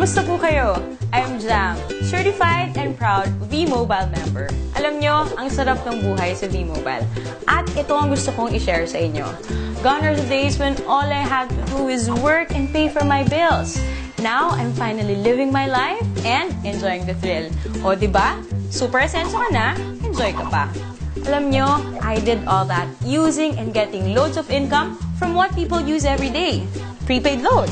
Kumusta po kayo? I'm Jam, certified and proud V-Mobile member. Alam nyo, ang sarap ng buhay sa V-Mobile. At ito ang gusto kong i-share sa inyo. Gone are the days when all I had to do is work and pay for my bills. Now, I'm finally living my life and enjoying the thrill. O, diba? Super asenso ka na, enjoy ka pa. Alam nyo, I did all that using and getting loads of income from what people use every day. Prepaid load.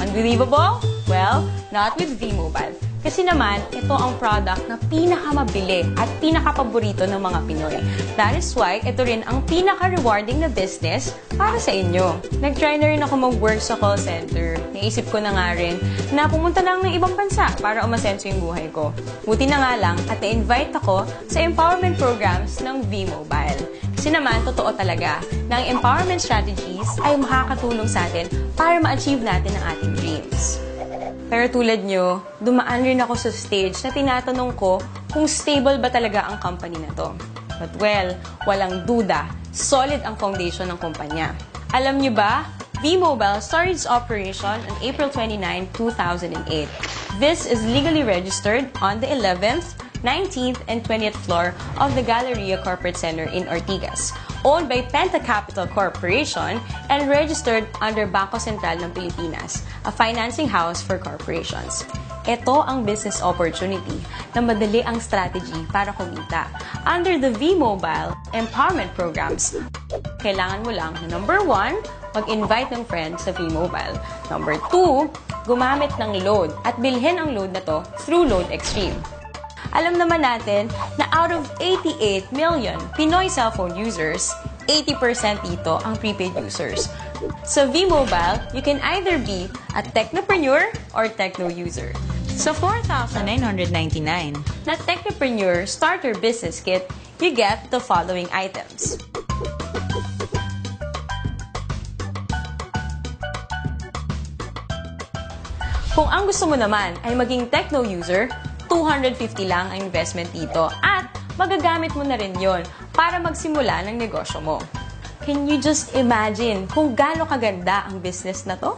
Unbelievable? Well, not with V-Mobile. Kasi naman, ito ang product na pinakamabili at pinakapaborito ng mga Pinoy. That is why, ito rin ang pinaka-rewarding na business para sa inyo. Nag-try na rin ako mag-work sa call center. Naisip ko na nga rin na pumunta lang ng ibang bansa para umasenso yung buhay ko. Buti na nga lang at na-invite ako sa empowerment programs ng V-Mobile. Kasi naman, totoo talaga na ang empowerment strategies ay makakatulong sa atin para ma-achieve natin ang ating dreams. Pero tulad nyo, dumaan rin ako sa stage na tinatanong ko kung stable ba talaga ang company na to. But well, walang duda, solid ang foundation ng kumpanya. Alam nyo ba, V-Mobile started its operation on April 29, 2008. This is legally registered on the 11th, 19th, and 20th floor of the Galleria Corporate Center in Ortigas, owned by Penta Capital Corporation and registered under Bangko Sentral ng Pilipinas, a financing house for corporations. Ito ang business opportunity na madali ang strategy para kumita. Under the V-Mobile Empowerment Programs, kailangan mo lang na number 1, mag-invite ng friends sa V-Mobile. Number 2, gumamit ng load at bilhin ang load na to through Load Extreme. Alam naman natin na out of 88 million Pinoy cellphone users, 80% dito ang prepaid users. Sa V-Mobile, you can either be a technopreneur or techno user. Sa 4,999 na Technopreneur Starter Business Kit, you get the following items. Kung ang gusto mo naman ay maging techno user, 250 lang ang investment dito at magagamit mo na rin yon para magsimula ng negosyo mo. Can you just imagine kung gaano kaganda ang business na to?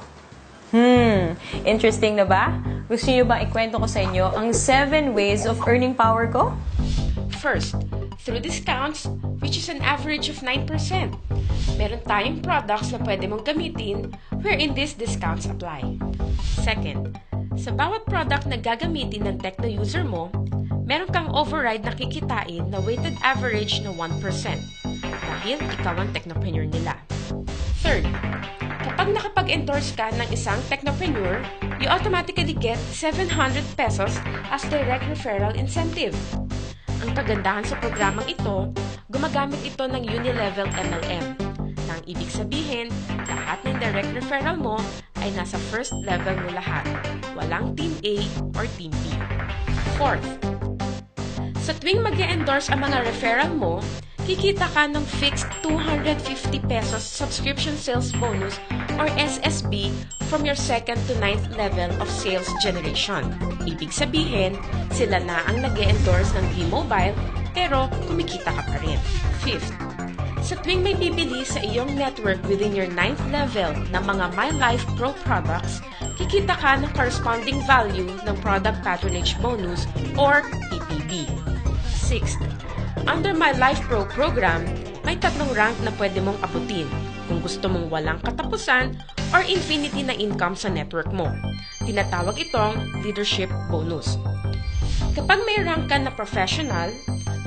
Interesting na ba? Gusto niyo bang ikwento ko sa inyo ang 7 ways of earning power ko? First, through discounts, which is an average of 9%. Meron tayong products na pwede mong gamitin wherein these discounts apply. Second, sa bawat product na gagamitin ng techno user mo, meron kang override na kikitain na weighted average na 1% dahil ikaw ang technopreneur nila. Third, kapag nakapag-endorse ka ng isang technopreneur, you automatically get 700 pesos as direct referral incentive. Ang kagandahan sa programang ito, gumagamit ito ng Unilevel MLM. Nang ibig sabihin, lahat ng direct referral mo ay nasa first level mo lahat. Walang Team A or Team B. Fourth, sa tuwing mag-e-endorse ang mga referral mo, kikita ka ng fixed 250 pesos subscription sales bonus or SSB from your 2nd to 9th level of sales generation. Ibig sabihin, sila na ang nag-e-endorse ng V-Mobile pero kumikita ka pa rin. Fifth, sa tuwing may bibili sa iyong network within your 9th level ng mga My Life Pro products, kikita ka ng corresponding value ng Product Patronage Bonus or PPB. Sixth, under My Life Pro program, may 3 rank na pwede mong abutin kung gusto mong walang katapusan or infinity na income sa network mo. Tinatawag itong Leadership Bonus. Kapag may rank ka na professional,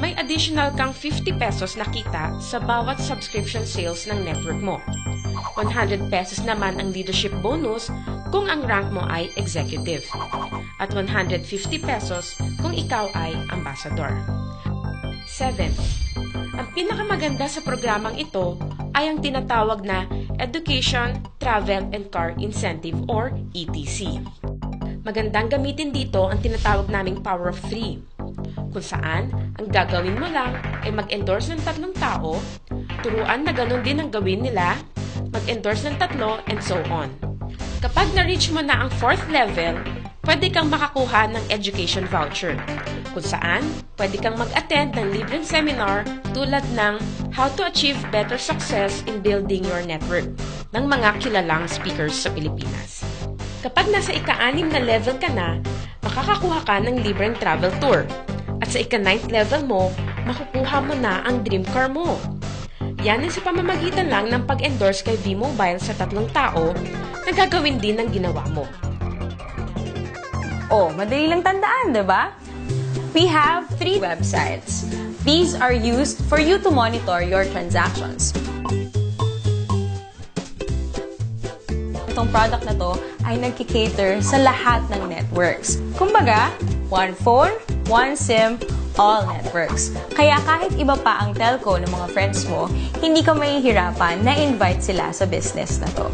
may additional kang 50 pesos na kita sa bawat subscription sales ng network mo. 100 pesos naman ang leadership bonus kung ang rank mo ay executive. At 150 pesos kung ikaw ay ambassador. 7. Ang pinakamaganda sa programang ito ay ang tinatawag na Education, Travel, and Car Incentive or ETC. Magandang gamitin dito ang tinatawag naming Power of 3. Kung saan, ang gagawin mo lang ay mag-endorse ng 3 tao, turuan na ganun din ang gawin nila, mag-endorse ng 3, and so on. Kapag na-reach mo na ang 4th level, pwede kang makakuha ng education voucher, kung saan pwede kang mag-attend ng libreng seminar tulad ng How to Achieve Better Success in Building Your Network ng mga kilalang speakers sa Pilipinas. Kapag nasa ika-6 na level ka na, makakakuha ka ng libreng travel tour. At sa ika-9th level mo, makukuha mo na ang dream car mo. Yan ay sa pamamagitan lang ng pag-endorse kay V-Mobile sa 3 tao na gagawin din ng ginawa mo. Oh, madali lang tandaan, di ba? We have 3 websites. These are used for you to monitor your transactions. Itong product na to ay nagkikater sa lahat ng networks. Kumbaga, one phone, one SIM, all networks. Kaya kahit iba pa ang telco ng mga friends mo, hindi ka mahihirapan na invite sila sa business na to.